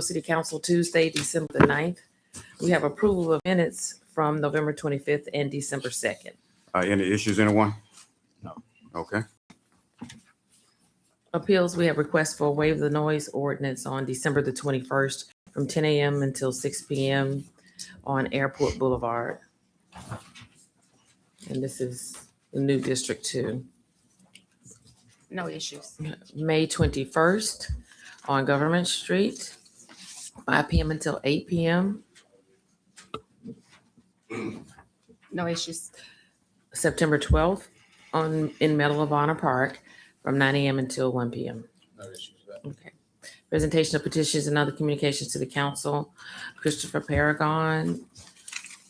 City Council Tuesday, December the 9th. We have approval of minutes from November 25th and December 2nd. Any issues, anyone? No. Okay. Appeals, we have requests for waive the noise ordinance on December the 21st from 10 a.m. until 6 p.m. on Airport Boulevard. And this is the new District 2. No issues. May 21st on Government Street, 5 p.m. until 8 p.m. No issues. September 12th in Medal of Honor Park from 9 a.m. until 1 p.m. No issues with that. Okay. Presentation of petitions and other communications to the council. Christopher Paragon,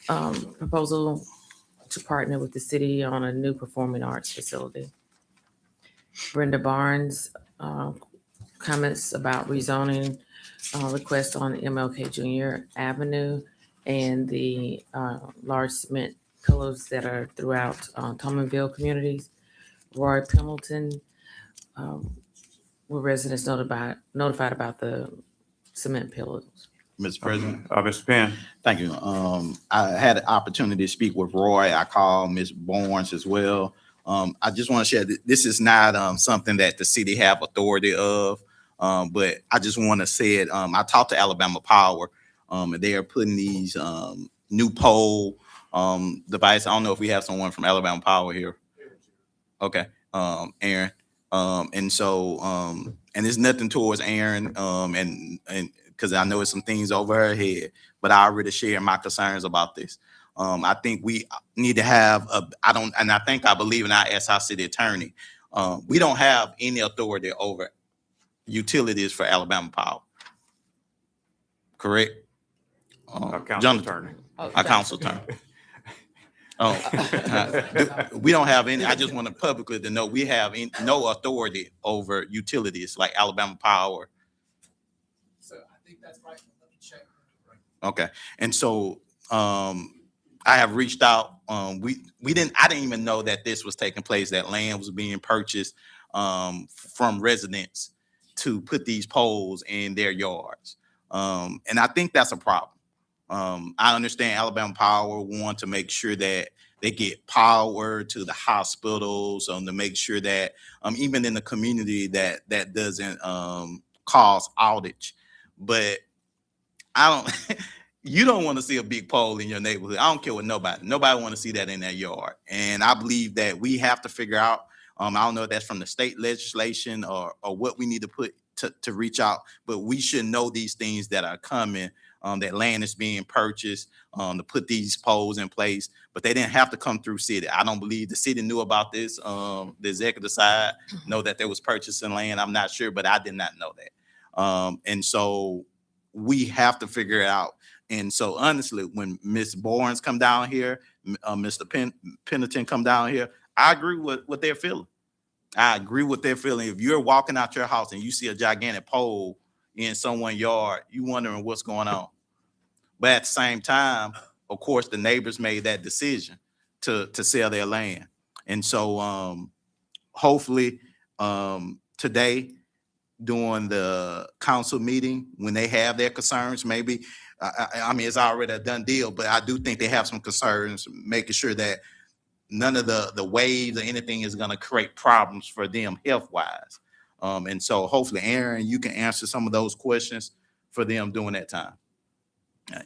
proposal to partner with the city on a new performing arts facility. Brenda Barnes, comments about rezoning, request on MLK Jr. Avenue and the large cement pillows that are throughout Tomanville communities. Roy Pendleton, were residents notified about the cement pillows. Mr. President. Mr. Penn. Thank you. I had an opportunity to speak with Roy. I called Ms. Barnes as well. I just want to share that this is not something that the city have authority of, but I just want to say it. I talked to Alabama Power, and they are putting these new pole device. I don't know if we have someone from Alabama Power here. Okay, Aaron. And so, and there's nothing towards Aaron, and because I know it's some things over her head, but I already shared my concerns about this. I think we need to have I believe, and I asked our city attorney, we don't have any authority over utilities for Alabama Power. Correct? Council Jonathan, attorney. our council attorney. We don't have any. I just want to publicly to know we have no authority over utilities like Alabama Power. So I think that's right. Let me check. Okay, and so I have reached out. I didn't even know that this was taking place. That land was being purchased from residents to put these poles in their yards, and I think that's a problem. I understand Alabama Power want to make sure that they get power to the hospitals, to make sure that even in the community that doesn't cause outage. But I don't. You don't want to see a big pole in your neighborhood. I don't care what nobody want to see that in their yard. And I believe that we have to figure out. I don't know if that's from the state legislation or what we need to put to reach out, but we should know these things that are coming. That land is being purchased to put these poles in place, but they didn't have to come through city. I don't believe the city knew about this. The executive side know that they was purchasing land. I'm not sure, but I did not know that. And so we have to figure it out. And so honestly, when Ms. Barnes come down here, Mr. Pendleton come down here, I agree with what they're feeling. I agree with their feeling. If you're walking out your house and you see a gigantic pole in someone's yard, you wondering what's going on. But at the same time, of course, the neighbors made that decision to sell their land. And so hopefully today during the council meeting, when they have their concerns, maybe, I mean, it's already a done deal, but I do think they have some concerns, making sure that none of the waves or anything is going to create problems for them health-wise. And so hopefully, Aaron, you can answer some of those questions for them during that time. All right.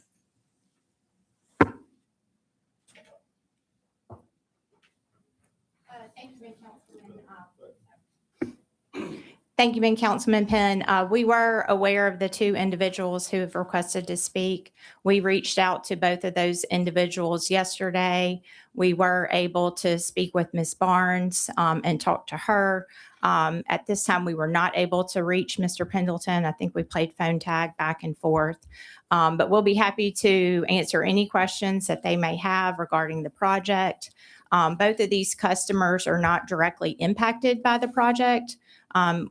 Thank you, Ben Councilman Penn. We were aware of the two individuals who have requested to speak. We reached out to both of those individuals yesterday. We were able to speak with Ms. Barnes and talk to her. At this time, we were not able to reach Mr. Pendleton. I think we played phone tag back and forth. But we'll be happy to answer any questions that they may have regarding the project. Both of these customers are not directly impacted by the project.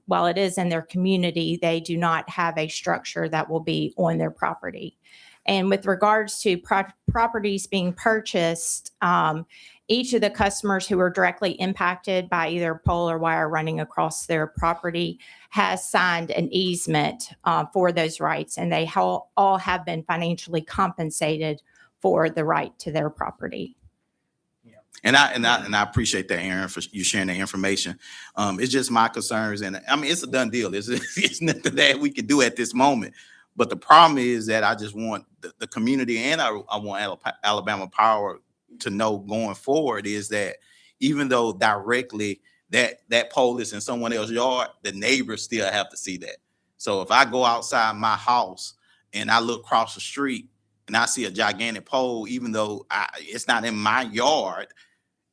While it is in their community, they do not have a structure that will be on their property. And with regards to properties being purchased, Each of the customers who are directly impacted by either pole or wire running across their property has signed an easement for those rights, and they all have been financially compensated for the right to their property. And I appreciate that, Aaron, for you sharing that information. It's just my concerns, and I mean, it's a done deal. It's nothing that we can do at this moment. But the problem is that I just want the community, and I want Alabama Power to know going forward is that even though directly that pole is in someone else's yard, the neighbors still have to see that. So if I go outside my house and I look across the street and I see a gigantic pole, even though it's not in my yard,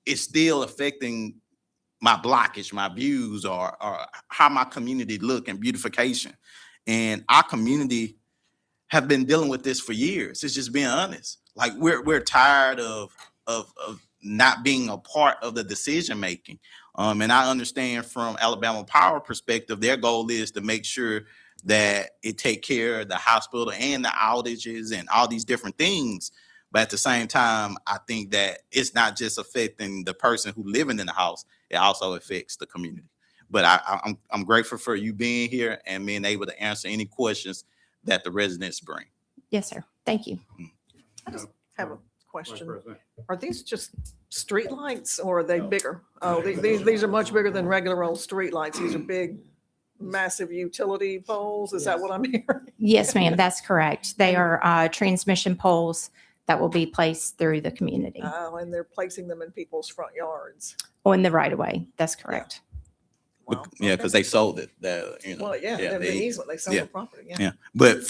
it's still affecting my blockage, my views, or how my community look and beautification. And our community have been dealing with this for years. It's just being honest. Like we're tired of not being a part of the decision making. And I understand from Alabama Power perspective, their goal is to make sure that it take care of the hospital and the outages and all these different things. But at the same time, I think that it's not just affecting the person who living in the house; it also affects the community. But I'm grateful for you being here and being able to answer any questions that the residents bring. Yes, sir. Thank you. I just have a question. Are these just street lights or are they bigger? Oh, these are much bigger than regular old street lights. These are big, massive utility poles. Is that what I'm hearing? Yes, ma'am, that's correct. They are transmission poles that will be placed through the community And they're placing them in people's front yards. on the right of way. That's correct. Wow. Yeah, Okay. because they sold it. Well, yeah, the easement, they sell yeah. the property, yeah. Yeah, but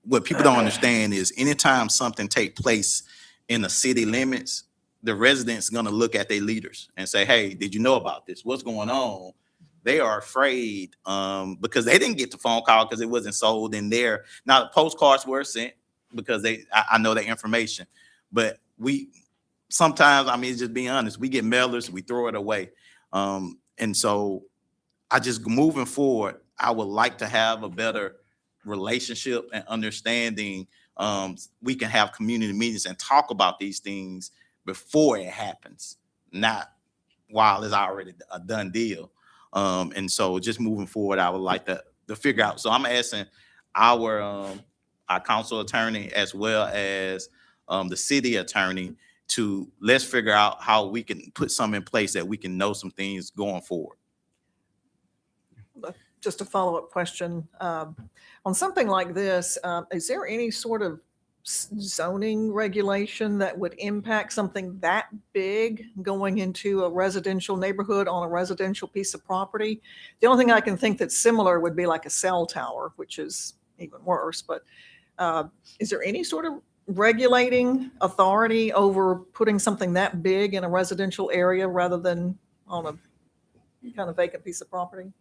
what people don't understand is anytime something take place in the city limits, the residents gonna look at their leaders and say, "Hey, did you know about this? What's going on?" They are afraid because they didn't get the phone call because it wasn't sold in there. Now the postcards were sent because I know that information, but we sometimes, I mean, just being honest, we get mailers, we throw it away, and so I just moving forward, I would like to have a better relationship and understanding. We can have community meetings and talk about these things before it happens, not while it's already a done deal. And so just moving forward, I would like to figure out. So I'm asking our council attorney as well as the city attorney to let's figure out how we can put some in place that we can know some things going forward. Just a follow-up question. On something like this, is there any sort of zoning regulation that would impact something that big going into a residential neighborhood on a residential piece of property? The only thing I can think that's similar would be like a cell tower, which is even worse. But is there any sort of regulating authority over putting something that big in a residential area rather than on a kind of vacant piece of property?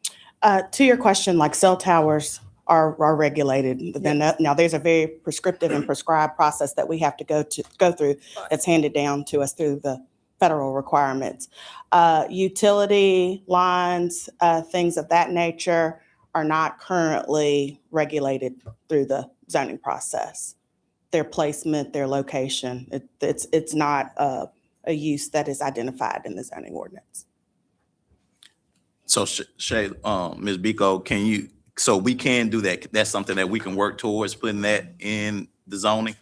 To your question, like cell towers are regulated. But then now there's a very prescriptive and prescribed process that we have to go through that's handed down to us through the federal requirements. Utility lines, things of that nature are not currently regulated through the zoning process. Their placement, their location, it's not a use that is identified in the zoning ordinance. So Shay, Ms. Biko, so we can do that? That's something that we can work towards putting that in the zoning?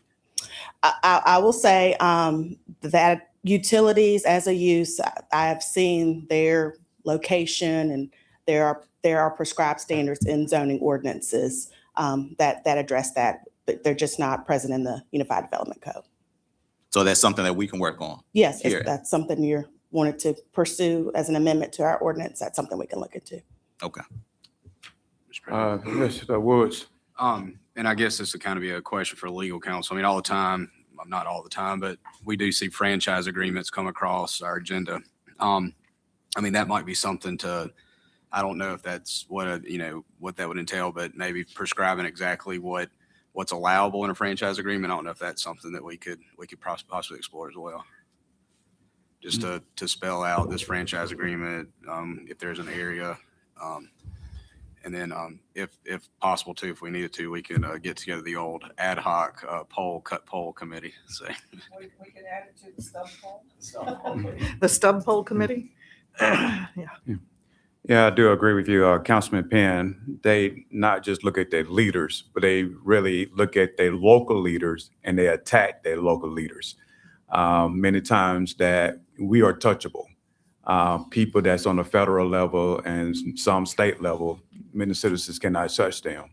I will say that utilities as a use, I have seen their location and there are prescribed standards in zoning ordinances that address that, but they're just not present in the Unified Development Code. So that's something that we can work on? Yes, Here. if that's something you're wanted to pursue as an amendment to our ordinance, that's something we can look into. Okay. Mr. Woods. And I guess this would kind of be a question for legal counsel. I mean, all the time, not all the time, but we do see franchise agreements come across our agenda. I mean, that might be something I don't know if that's what that would entail, but maybe prescribing exactly what's allowable in a franchise agreement. I don't know if that's something that we could possibly explore as well. Just to spell out this franchise agreement, if there's an area, And then if possible too, if we needed to, we can get together the old ad hoc cut poll committee. So We can add it to the stub poll. The stub poll committee? Yeah. Yeah, I do agree with you, Councilman Penn. They not just look at their leaders, but they really look at their local leaders and they attack their local leaders. Many times that we are touchable. People that's on the federal level and some state level, many citizens cannot touch them.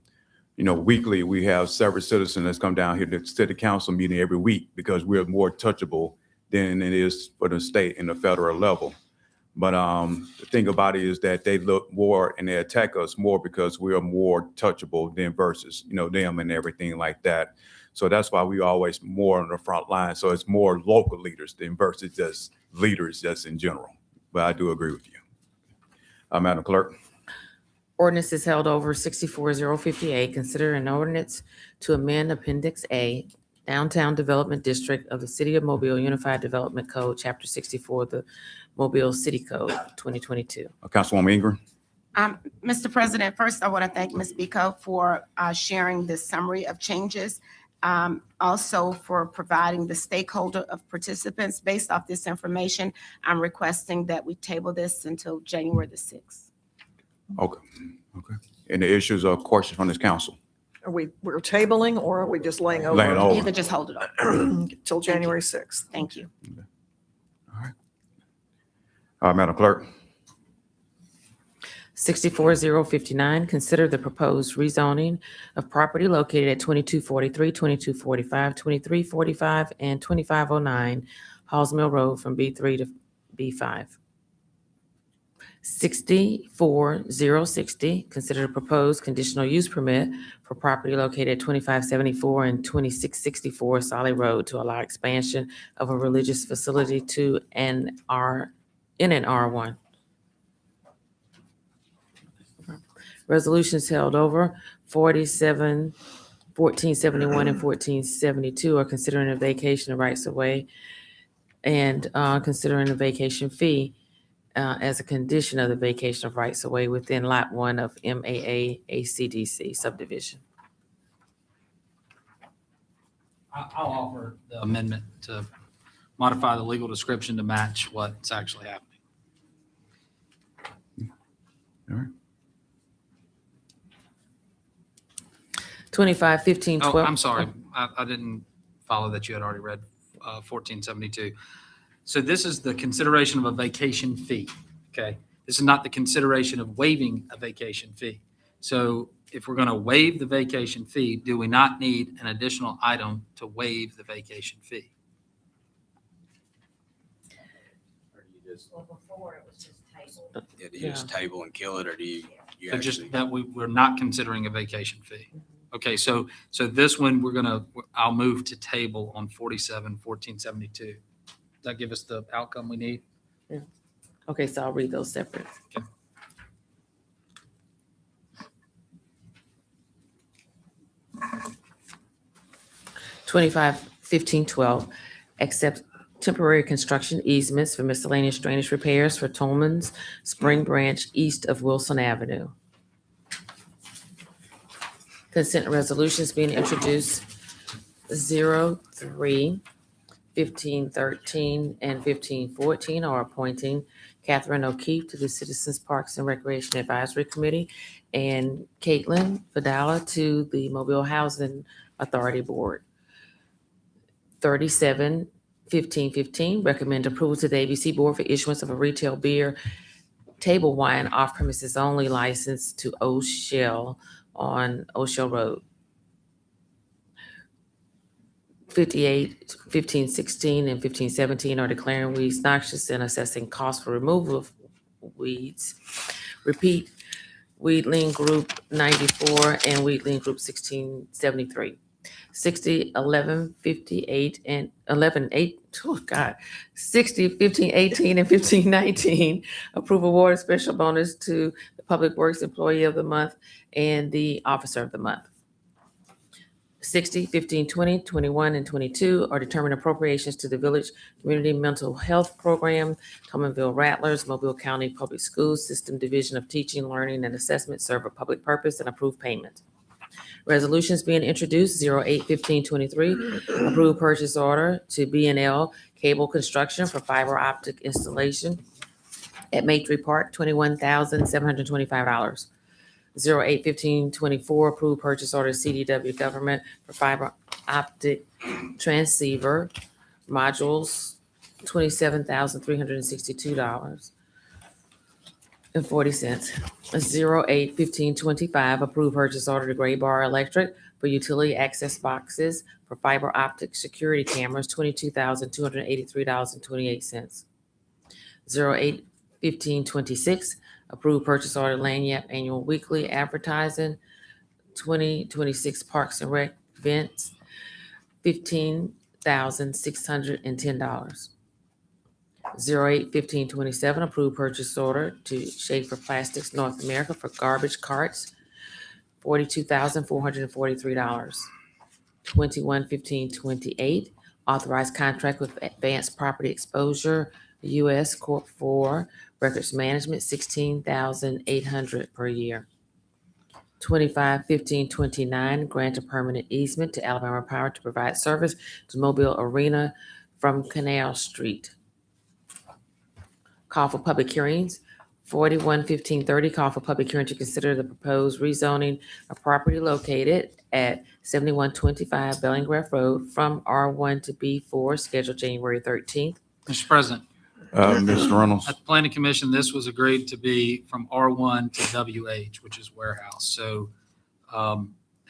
You know, weekly, we have several citizens that's come down here to the city council meeting every week because we're more touchable than it is for the state and the federal level. But the thing about it is that they look more and they attack us more because we are more touchable than versus, you know, them and everything like that. So that's why we always more on the front line. So it's more local leaders than versus just leaders just in general. But I do agree with you. Madam Clerk. Ordinance is held over 64058. Consider an ordinance to amend Appendix A, Downtown Development District of the City of Mobile Unified Development Code, Chapter 64, the Mobile City Code, 2022. Councilwoman Ingram. Mr. President, first I want to thank Ms. Biko for sharing this summary of changes. Also for providing the stakeholder of participants. Based off this information, I'm requesting that we table this until January the 6th. Okay. Any issues or questions from this council? We're tabling or are we just laying over? Laying over. You can just hold it up. Till January 6th. Thank you. Madam Clerk. 64059, consider the proposed rezoning of property located at 2243, 2245, 2345, and 2509 Halls Mill Road from B3 to B5. 64060, consider the proposed conditional use permit for property located at 2574 and 2664 Solid Road to allow expansion of a religious facility to an R1. Resolutions held over 1471 and 1472 are considering a vacation of rights of way and considering a vacation fee as a condition of the vacation of rights of way within Lot 1 of MAA ACDC subdivision. I'll offer the amendment to modify the legal description to match what's actually happening. All right. 251512. Oh, I'm sorry. I didn't follow that you had already read 1472. So this is the consideration of a vacation fee, okay? This is not the consideration of waiving a vacation fee. So if we're going to waive the vacation fee, do we not need an additional item to waive the vacation fee? yeah, do you just table and kill it, or do you So actually? just that we're not considering a vacation fee. Okay, so this one, I'll move to table on 1472. Does that give us the outcome we need? Okay, so I'll read those separate. Okay. Okay. 251512, accept temporary construction easements for miscellaneous drainage repairs for Tolman's Spring Branch east of Wilson Avenue. Consent resolutions being introduced 03, 1513, and 1514 are appointing Catherine O'Keefe to the Citizens Parks and Recreation Advisory Committee and Caitlin Fadala to the Mobile Housing Authority Board. 37, 1515, recommend approval to the ABC Board for issuance of a retail beer table wine off-premises only license to O'Shell on O'Shell Road. 58, 1516, and 1517 are declaring weeds noxious and assessing costs for removal of weeds. Repeat, Weedling Group 94 and Weedling Group 1673. 60, 11, 58, and 11, 8, oh God, 60, 15, 18, and 15, 19. Approve award of special bonus to the Public Works Employee of the Month and the Officer of the Month. 60, 15, 20, 21, and 22 are determined appropriations to the Village Community Mental Health Program, Tomanville Rattlers, Mobile County Public Schools System Division of Teaching, Learning, and Assessment serve a public purpose and approve payment. Resolutions being introduced, 08-15-23, approve purchase order to B&L Cable Construction for fiber optic installation at Matrix Park, $21,725. 08-15-24, approve purchase order to CDW Government for fiber optic transceiver modules, $27,362.40. 08-15-25, approve purchase order to Gray Bar Electric for utility access boxes for fiber optic security cameras, $22,283.28. 08-15-26, approve purchase order Lanyap Annual Weekly Advertising, 2026 Parks and Rec events, $15,610. 08-15-27, approve purchase order to Schaefer Plastics North America for garbage carts, $42,443. 21-15-28, authorized contract with Advanced Property Exposure U.S. Corp. for records management, $16,800 per year. 25-15-29, grant a permanent easement to Alabama Power to provide service to Mobile Arena from Canal Street. Call for public hearings. 41-15-30, call for public hearing to consider the proposed rezoning of property located at 7125 Bellingraph Road from R1 to B4, scheduled January 13th. Mr. President, Mr. Reynolds? at the Planning Commission, this was agreed to be from R1 to WH, which is warehouse. So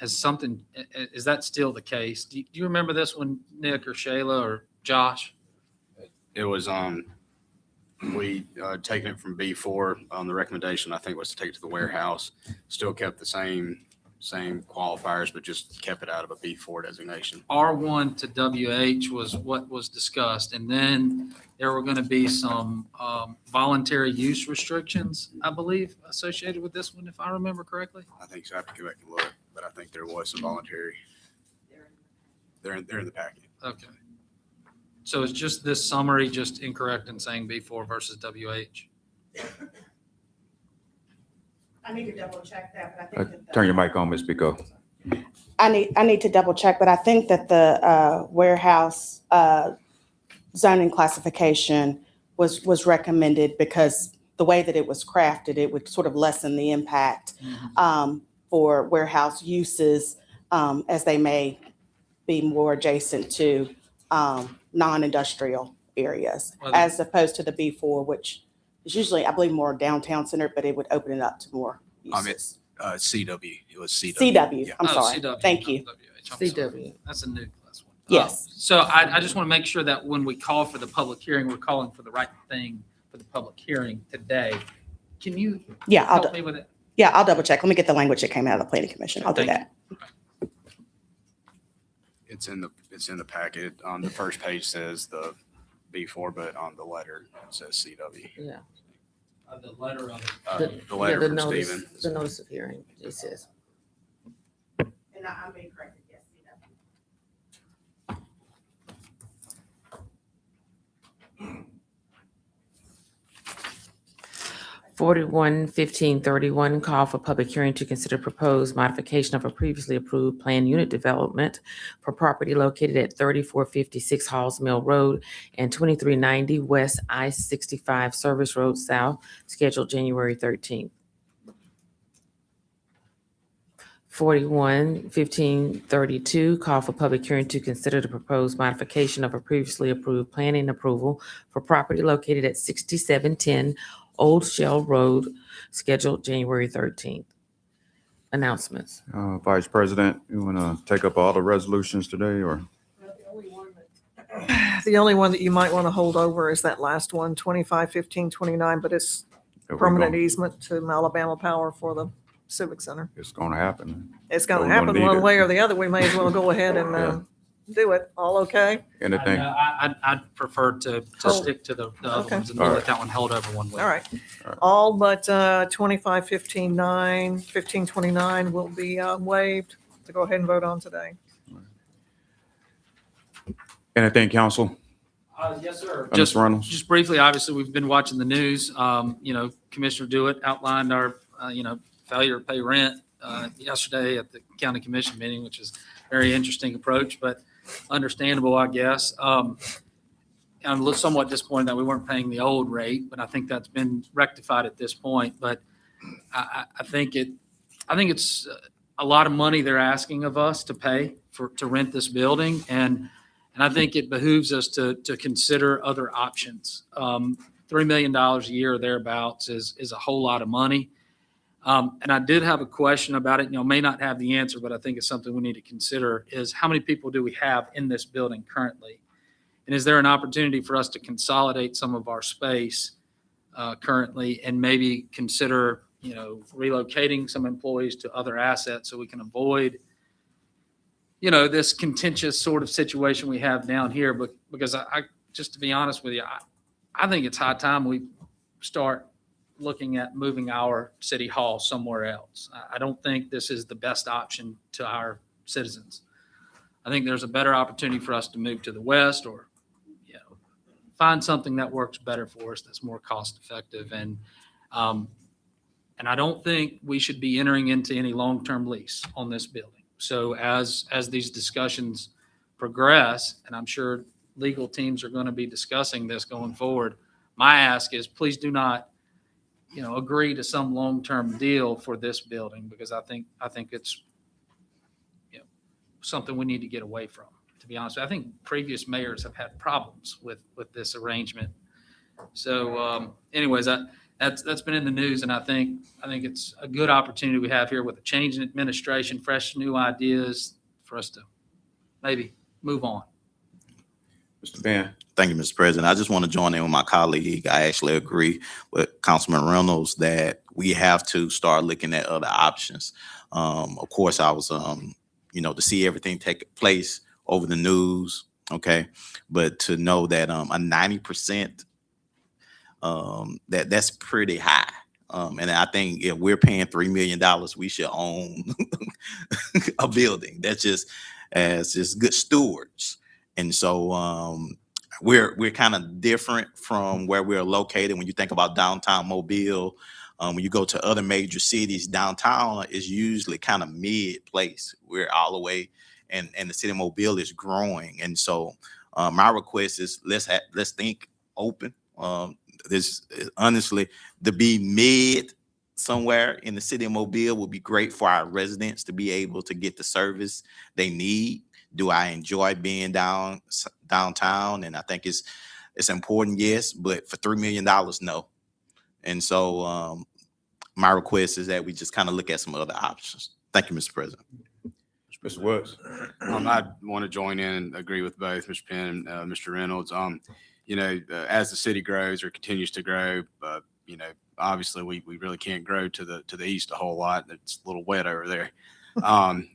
is that still the case? Do you remember this one, Nick or Shayla or Josh? It was, we taken it from B4. The recommendation, I think, was to take it to the warehouse. Still kept the same qualifiers, but just kept it out of a B4 designation. R1 to WH was what was discussed. And then there were going to be some voluntary use restrictions, I believe, associated with this one, if I remember correctly. I think so. I have to go back and look, but I think there was some voluntary. They're in the packet. Okay. So is just this summary just incorrect in saying B4 versus WH? I need to double check that, but I think. Turn your mic on, Ms. Pico. I need to double check, but I think that the warehouse zoning classification was recommended because the way that it was crafted, it would sort of lessen the impact for warehouse uses as they may be more adjacent to non-industrial areas, Well, as opposed to the B4, which is usually, I believe, more downtown centered, but it would open it up to more I mean, uses. CW. It was CW. CW, Yeah. I'm Oh, sorry. CW, Thank not you. WH. I'm sorry. CW. That's a new class one. Yes. So I just want to make sure that when we call for the public hearing, we're calling for the right thing for the public hearing today. Can you Yeah, help me with it? I'll double check. Let me get the language that came out of the planning commission. I'll do Thank that. It's in the packet. On the first page says the B4, but on the letter it says CW. Yeah. The letter of. The letter Yeah, from notice- Stephen. The notice of hearing, it says. And I'm being corrected, yes, CW. 41-15-31, call for public hearing to consider proposed modification of a previously approved planned unit development for property located at 3456 Halls Mill Road and 2390 West I-65 Service Road South, scheduled January 13th. 41-15-32, call for public hearing to consider the proposed modification of a previously approved planning approval for property located at 6710 Old Shell Road, scheduled January 13th. Announcements. Vice President, you want to take up all the resolutions today, or? The only one that you might want to hold over is that last one, 25-15-29, but it's permanent easement to Alabama Power for the Civic Center. It's going to happen. It's going We're to gonna happen need one it. way or the other. We may as well go ahead and Yeah. do it. All okay? Anything? I'd prefer to Hold. stick to the other Okay. ones and All let right. that one held over one week. All right. All right. All but 25-15-9, 15-29 will be waived. to go ahead and vote on today. Anything, council? Yes, sir. Mr. Reynolds? Just briefly, obviously, we've been watching the news. Commissioner Dewitt outlined our, failure to pay rent yesterday at the county commission meeting, which is a very interesting approach, but understandable, I guess. I'm somewhat disappointed that we weren't paying the old rate, but I think that's been rectified at this point. But I think it's a lot of money they're asking of us to pay to rent this building, and I think it behooves us to consider other options. $3 million a year or thereabouts is a whole lot of money. And I did have a question about it, may not have the answer, but I think it's something we need to consider is how many people do we have in this building currently? And is there an opportunity for us to consolidate some of our space currently and maybe consider, relocating some employees to other assets so we can avoid, this contentious sort of situation we have down here? But because I just to be honest with you, I think it's high time we start looking at moving our city hall somewhere else. I don't think this is the best option to our citizens. I think there's a better opportunity for us to move to the west or, find something that works better for us, that's more cost effective. And I don't think we should be entering into any long-term lease on this building. So as these discussions progress, and I'm sure legal teams are going to be discussing this going forward, my ask is please do not, agree to some long-term deal for this building, because I think it's, something we need to get away from, to be honest. I think previous mayors have had problems with this arrangement. So anyways, that's been in the news, and I think it's a good opportunity we have here with a change in administration, fresh new ideas for us to maybe move on. Mr. Ben? Thank you, Mr. President. I just want to join in with my colleague. I actually agree with Councilman Reynolds that we have to start looking at other options. Of course, I was, to see everything take place over the news, okay, but to know that a 90%, that's pretty high. And I think if we're paying $3 million, we should own a building. That's just as just good stewards. And so we're kind of different from where we're located. When you think about downtown Mobile, when you go to other major cities, downtown is usually kind of mid place. We're all the way, and the city of Mobile is growing. And so my request is let's think open. This honestly, to be mid somewhere in the city of Mobile would be great for our residents to be able to get the service they need. Do I enjoy being downtown? And I think it's important, yes, but for $3 million, no. And so my request is that we just kind of look at some other options. Thank you, Mr. President. Mr. Woods? I want to join in and agree with both Mr. Penn and Mr. Reynolds. As the city grows or continues to grow, obviously we really can't grow to the east a whole lot. It's a little wet over there.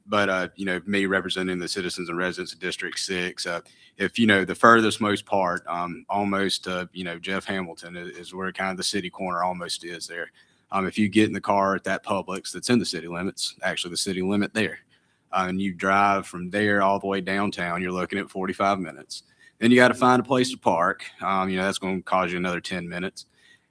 But me representing the citizens and residents of District 6, if the furthest most part, almost Jeff Hamilton is where kind of the city corner almost is there. If you get in the car at that Publix that's in the city limits, actually the city limit there, and you drive from there all the way downtown, you're looking at 45 minutes. Then you got to find a place to park. That's going to cause you another 10 minutes.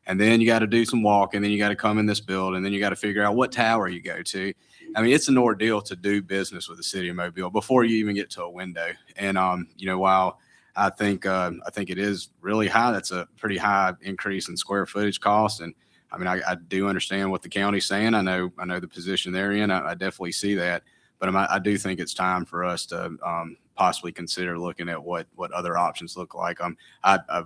And then you got to do some walking. Then you got to come in this building. Then you got to figure out what tower you go to. I mean, it's an ordeal to do business with the city of Mobile before you even get to a window. And, while I think it is really high, that's a pretty high increase in square footage cost. And I mean, I do understand what the county's saying. I know the position they're in. I definitely see that. But I do think it's time for us to possibly consider looking at what other options look like.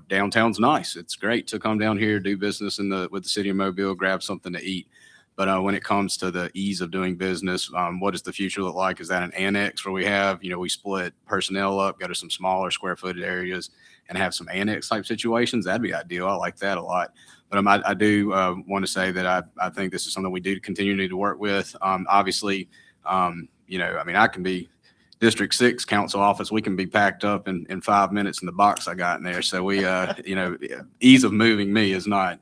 Downtown's nice. It's great to come down here, do business with the city of Mobile, grab something to eat. But when it comes to the ease of doing business, what does the future look like? Is that an annex where we split personnel up, go to some smaller square footage areas and have some annex type situations? That'd be ideal. I like that a lot. But I do want to say that I think this is something we do continue to need to work with. Obviously, I can be District 6 council office. We can be packed up in 5 minutes in the box I got in there. So we, ease of moving me is not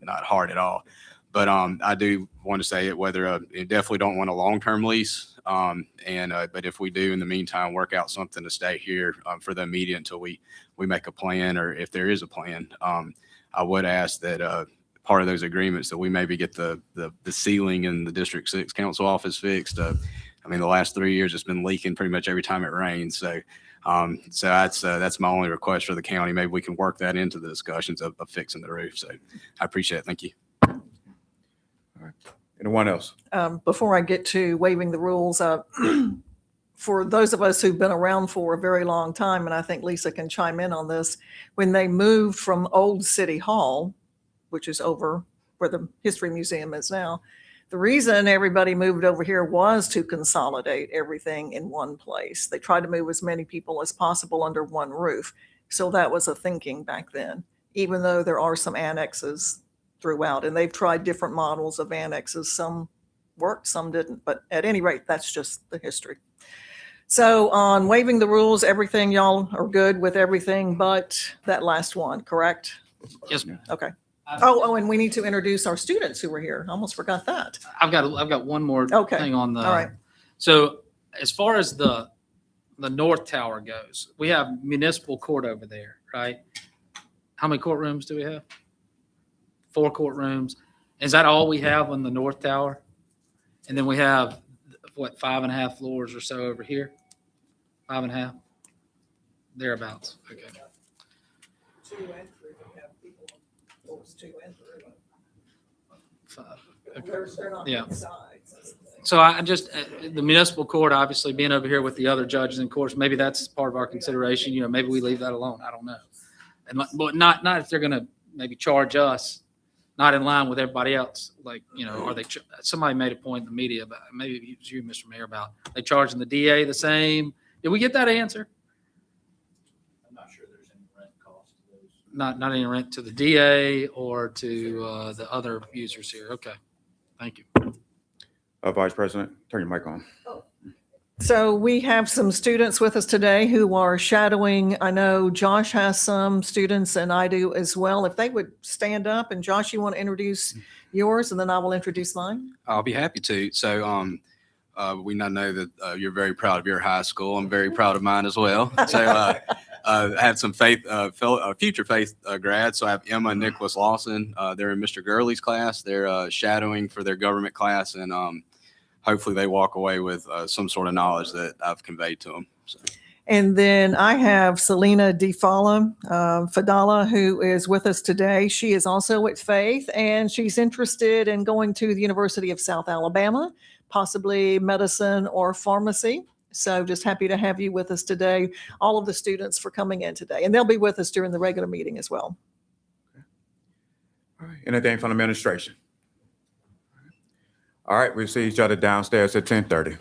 hard at all. But I do want to say it, whether you definitely don't want a long-term lease. But if we do in the meantime, work out something to stay here for the immediate until we make a plan, or if there is a plan, I would ask that part of those agreements that we maybe get the ceiling in the District 6 Council office fixed. I mean, the last 3 years it's been leaking pretty much every time it rains. So that's my only request for the county. Maybe we can work that into the discussions of fixing the roof. So I appreciate it. Thank you. Anyone else? Before I get to waiving the rules, for those of us who've been around for a very long time, and I think Lisa can chime in on this, when they moved from Old City Hall, which is over where the History Museum is now, the reason everybody moved over here was to consolidate everything in one place. They tried to move as many people as possible under one roof. So that was a thinking back then, even though there are some annexes throughout, and they've tried different models of annexes. Some worked, some didn't, but at any rate, that's just the history. So on waiving the rules, everything, y'all are good with everything but that last one, correct? Yes, ma'am. Okay. Oh, and we need to introduce our students who were here. Almost forgot that. I've got one more Okay. thing on the. All right. So as far as the North Tower goes, we have municipal court over there, right? How many courtrooms do we have? 4 courtrooms. Is that all we have on the North Tower? And then we have, what, 5.5 floors or so over here? 5.5? Thereabouts. Okay. 2 and 3, we have people on floors 2 and 3. 5. They're not Yeah. sides. So I just, the municipal court, obviously being over here with the other judges and courts, maybe that's part of our consideration. You know, maybe we leave that alone. I don't know. And but not if they're going to maybe charge us, not in line with everybody else. Like, you know, are they, somebody made a point in the media about, maybe it was you, Mr. Mayor, about they charging the DA the same. Did we get that answer? I'm not sure there's any rent cost to those. Not any rent to the DA or to the other users here. Okay. Thank you. Vice President, turn your mic on. So we have some students with us today who are shadowing. I know Josh has some students and I do as well. If they would stand up, and Josh, you want to introduce yours and then I will introduce mine. I'll be happy to. So we now know that you're very proud of your high school. I'm very proud of mine as well. So I have some future faith grads. So I have Emma and Nicholas Lawson. They're in Mr. Gurley's class. They're shadowing for their government class, and hopefully they walk away with some sort of knowledge that I've conveyed to them. So. And then I have Selena Fadala, who is with us today. She is also at Faith, and she's interested in going to the University of South Alabama, possibly medicine or pharmacy. So just happy to have you with us today. All of the students for coming in today, and they'll be with us during the regular meeting as well. All right. Anything from the administration? All right, we'll see each other downstairs at 10:30.